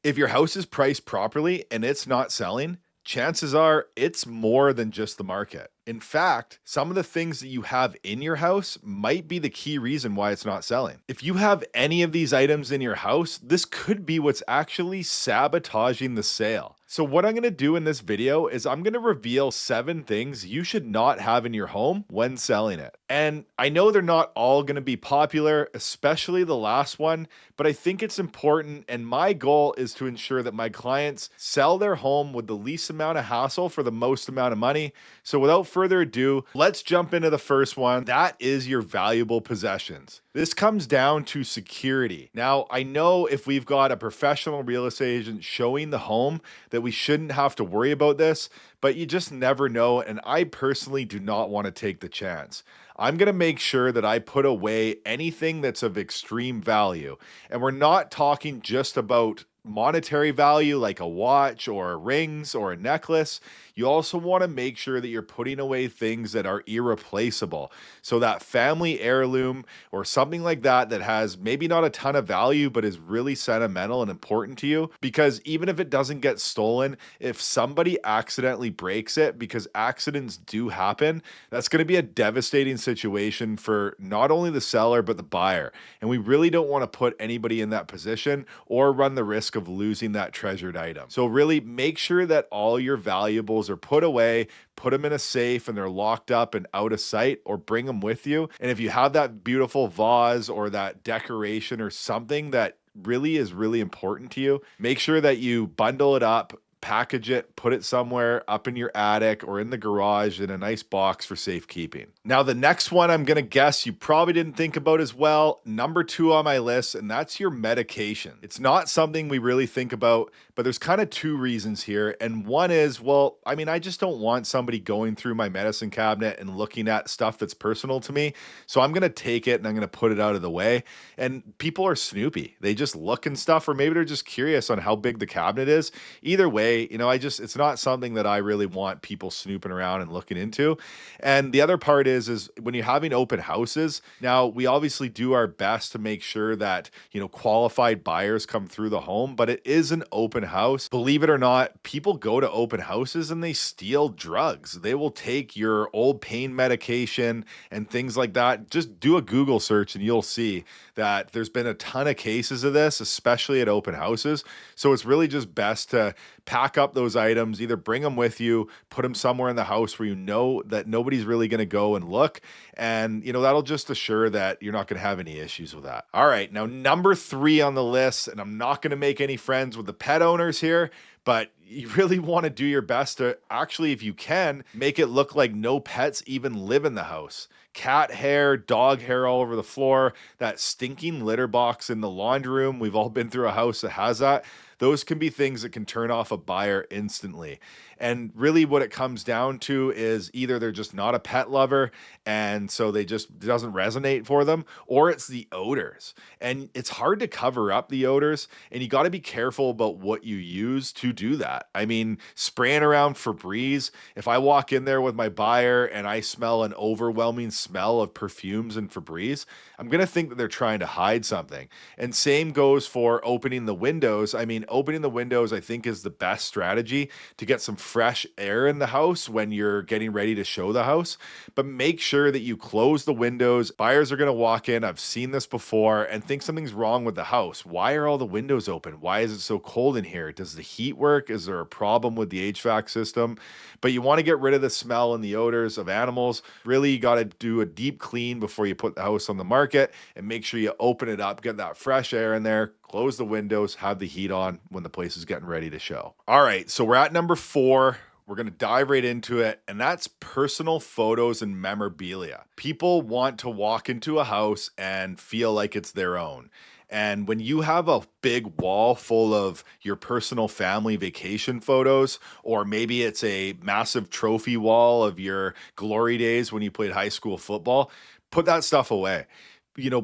If your house is priced properly and it's not selling, chances are it's more than just the market. In fact, some of the things that you have in your house might be the key reason why it's not selling. If you have any of these items in your house, this could be what's actually sabotaging the sale. So what I'm going to do in this video is I'm going to reveal 7 things you should not have in your home when selling it. And I know they're not all going to be popular, especially the last one, but I think it's important, and my goal is to ensure that my clients sell their home with the least amount of hassle for the most amount of money. So without further ado, let's jump into the first one. That is your valuable possessions. This comes down to security. Now, I know if we've got a professional real estate agent showing the home that we shouldn't have to worry about this, but you just never know, and I personally do not want to take the chance. I'm going to make sure that I put away anything that's of extreme value. And we're not talking just about monetary value like a watch or rings or a necklace. You also want to make sure that you're putting away things that are irreplaceable. So that family heirloom or something like that that has maybe not a ton of value, but is really sentimental and important to you. Because even if it doesn't get stolen, if somebody accidentally breaks it, because accidents do happen, that's going to be a devastating situation for not only the seller, but the buyer. And we really don't want to put anybody in that position or run the risk of losing that treasured item. So really make sure that all your valuables are put away, put them in a safe, and they're locked up and out of sight, or bring them with you. And if you have that beautiful vase or that decoration or something that really is really important to you, make sure that you bundle it up, package it, put it somewhere up in your attic or in the garage in a nice box for safekeeping. Now, the next one I'm going to guess you probably didn't think about as well, number 2 on my list, and that's your medication. It's not something we really think about, but there's kind of 2 reasons here. And one is, well, I mean, I just don't want somebody going through my medicine cabinet and looking at stuff that's personal to me. So I'm going to take it and I'm going to put it out of the way. And people are snoopy. They just look and stuff, or maybe they're just curious on how big the cabinet is. Either way, it's not something that I really want people snooping around and looking into. And the other part is when you're having open houses, now we obviously do our best to make sure that, qualified buyers come through the home, but it is an open house. Believe it or not, people go to open houses and they steal drugs. They will take your old pain medication and things like that. Just do a Google search and you'll see that there's been a ton of cases of this, especially at open houses. So it's really just best to pack up those items, either bring them with you, put them somewhere in the house where you know that nobody's really going to go and look. And, that'll just assure that you're not going to have any issues with that. All right. Now, number 3 on the list, and I'm not going to make any friends with the pet owners here, but you really want to do your best to actually, if you can, make it look like no pets even live in the house. Cat hair, dog hair all over the floor, that stinking litter box in the laundry room. We've all been through a house that has that. Those can be things that can turn off a buyer instantly. And really what it comes down to is either they're just not a pet lover and so they just doesn't resonate for them, or it's the odors. And it's hard to cover up the odors, and you got to be careful about what you use to do that. I mean, spraying around Febreze, if I walk in there with my buyer and I smell an overwhelming smell of perfumes and Febreze, I'm going to think that they're trying to hide something. And same goes for opening the windows. I mean, opening the windows, I think, is the best strategy to get some fresh air in the house when you're getting ready to show the house. But make sure that you close the windows. Buyers are going to walk in, I've seen this before, and think something's wrong with the house. Why are all the windows open? Why is it so cold in here? Does the heat work? Is there a problem with the HVAC system? But you want to get rid of the smell and the odors of animals. Really, you got to do a deep clean before you put the house on the market, and make sure you open it up, get that fresh air in there, close the windows, have the heat on when the place is getting ready to show. All right, so we're at number 4. We're going to dive right into it, and that's personal photos and memorabilia. People want to walk into a house and feel like it's their own. And when you have a big wall full of your personal family vacation photos, or maybe it's a massive trophy wall of your glory days when you played high school football, put that stuff away.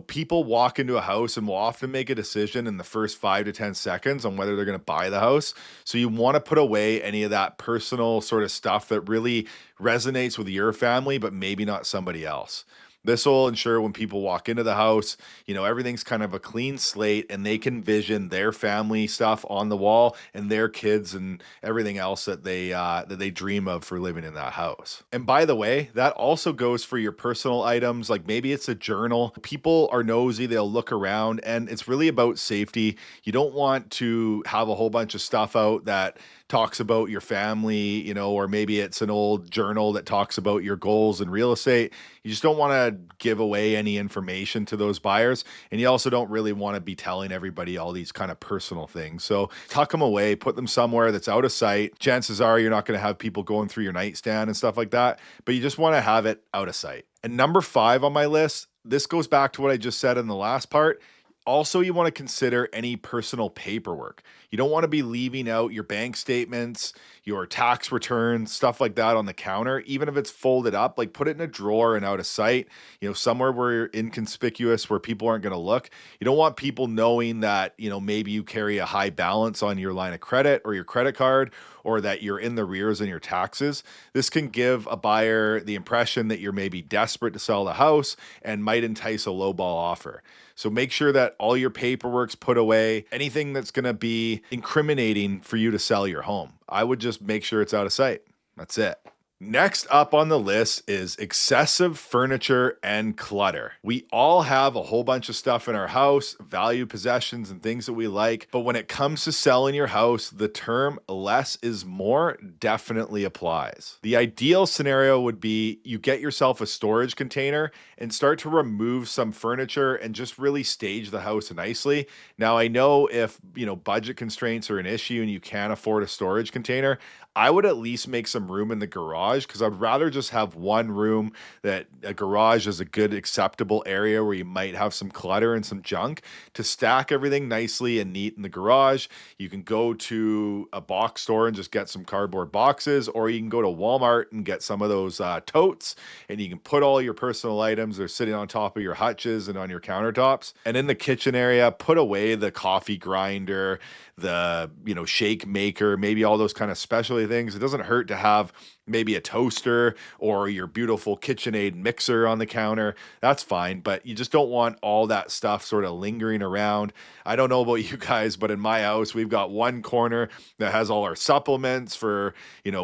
People walk into a house and will often make a decision in the first 5 to 10 seconds on whether they're going to buy the house. So you want to put away any of that personal sort of stuff that really resonates with your family, but maybe not somebody else. This will ensure when people walk into the house, everything's kind of a clean slate and they can vision their family stuff on the wall and their kids and everything else that they dream of for living in that house. And by the way, that also goes for your personal items. Like maybe it's a journal. People are nosy, they'll look around, and it's really about safety. You don't want to have a whole bunch of stuff out that talks about your family, or maybe it's an old journal that talks about your goals in real estate. You just don't want to give away any information to those buyers. And you also don't really want to be telling everybody all these kind of personal things. So tuck them away, put them somewhere that's out of sight. Chances are you're not going to have people going through your nightstand and stuff like that, but you just want to have it out of sight. And number 5 on my list, this goes back to what I just said in the last part. Also, you want to consider any personal paperwork. You don't want to be leaving out your bank statements, your tax returns, stuff like that on the counter, even if it's folded up. Like put it in a drawer and out of sight, somewhere where you're inconspicuous, where people aren't going to look. You don't want people knowing that, maybe you carry a high balance on your line of credit or your credit card, or that you're in the rears in your taxes. This can give a buyer the impression that you're maybe desperate to sell the house and might entice a lowball offer. So make sure that all your paperwork's put away, anything that's going to be incriminating for you to sell your home. I would just make sure it's out of sight. That's it. Next up on the list is excessive furniture and clutter. We all have a whole bunch of stuff in our house, valued possessions and things that we like. But when it comes to selling your house, the term less is more definitely applies. The ideal scenario would be you get yourself a storage container and start to remove some furniture and just really stage the house nicely. Now, I know if, budget constraints are an issue and you can't afford a storage container, I would at least make some room in the garage, because I'd rather just have one room. That a garage is a good acceptable area where you might have some clutter and some junk, to stack everything nicely and neat in the garage. You can go to a box store and just get some cardboard boxes, or you can go to Walmart and get some of those totes, and you can put all your personal items. They're sitting on top of your hutches and on your countertops. And in the kitchen area, put away the coffee grinder, the shake maker, maybe all those kind of specialty things. It doesn't hurt to have maybe a toaster or your beautiful KitchenAid mixer on the counter. That's fine, but you just don't want all that stuff sort of lingering around. I don't know about you guys, but in my house, we've got one corner that has all our supplements for,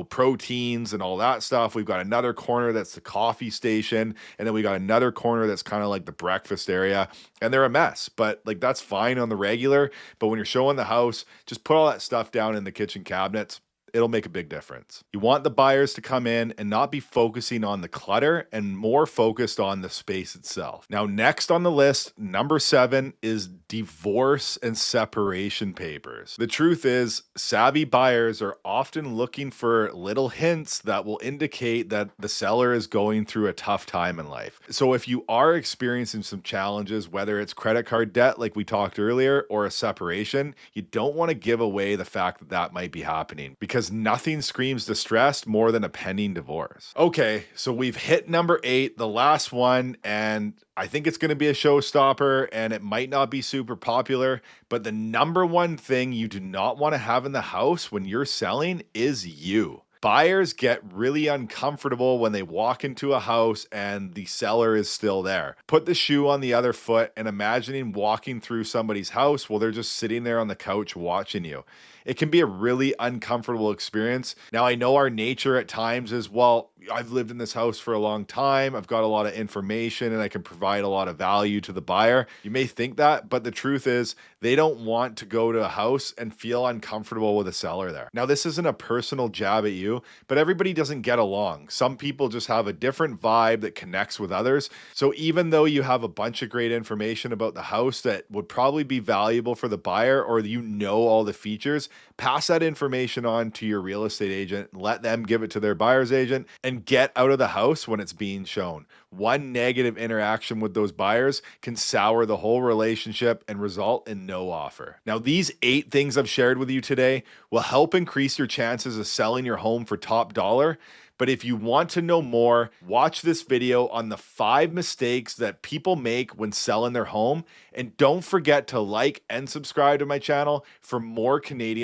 proteins and all that stuff. We've got another corner that's the coffee station. And then we got another corner that's kind of like the breakfast area. And they're a mess, but like that's fine on the regular. But when you're showing the house, just put all that stuff down in the kitchen cabinets. It'll make a big difference. You want the buyers to come in and not be focusing on the clutter and more focused on the space itself. Now, next on the list, number 7 is divorce and separation papers. The truth is, savvy buyers are often looking for little hints that will indicate that the seller is going through a tough time in life. So if you are experiencing some challenges, whether it's credit card debt, like we talked earlier, or a separation, you don't want to give away the fact that that might be happening, because nothing screams distressed more than a pending divorce. Okay, so we've hit number 8, the last one, and I think it's going to be a showstopper, and it might not be super popular, but the number one thing you do not want to have in the house when you're selling is you. Buyers get really uncomfortable when they walk into a house and the seller is still there. Put the shoe on the other foot and imagining walking through somebody's house while they're just sitting there on the couch watching you. It can be a really uncomfortable experience. Now, I know our nature at times is, well, I've lived in this house for a long time. I've got a lot of information and I can provide a lot of value to the buyer. You may think that, but the truth is they don't want to go to a house and feel uncomfortable with a seller there. Now, this isn't a personal jab at you, but everybody doesn't get along. Some people just have a different vibe that connects with others. So even though you have a bunch of great information about the house that would probably be valuable for the buyer, or all the features, pass that information on to your real estate agent, let them give it to their buyer's agent, and get out of the house when it's being shown. One negative interaction with those buyers can sour the whole relationship and result in no offer. Now, these 8 things I've shared with you today will help increase your chances of selling your home for top dollar. But if you want to know more, watch this video on the 5 mistakes that people make when selling their home. And don't forget to like and subscribe to my channel for more Canadian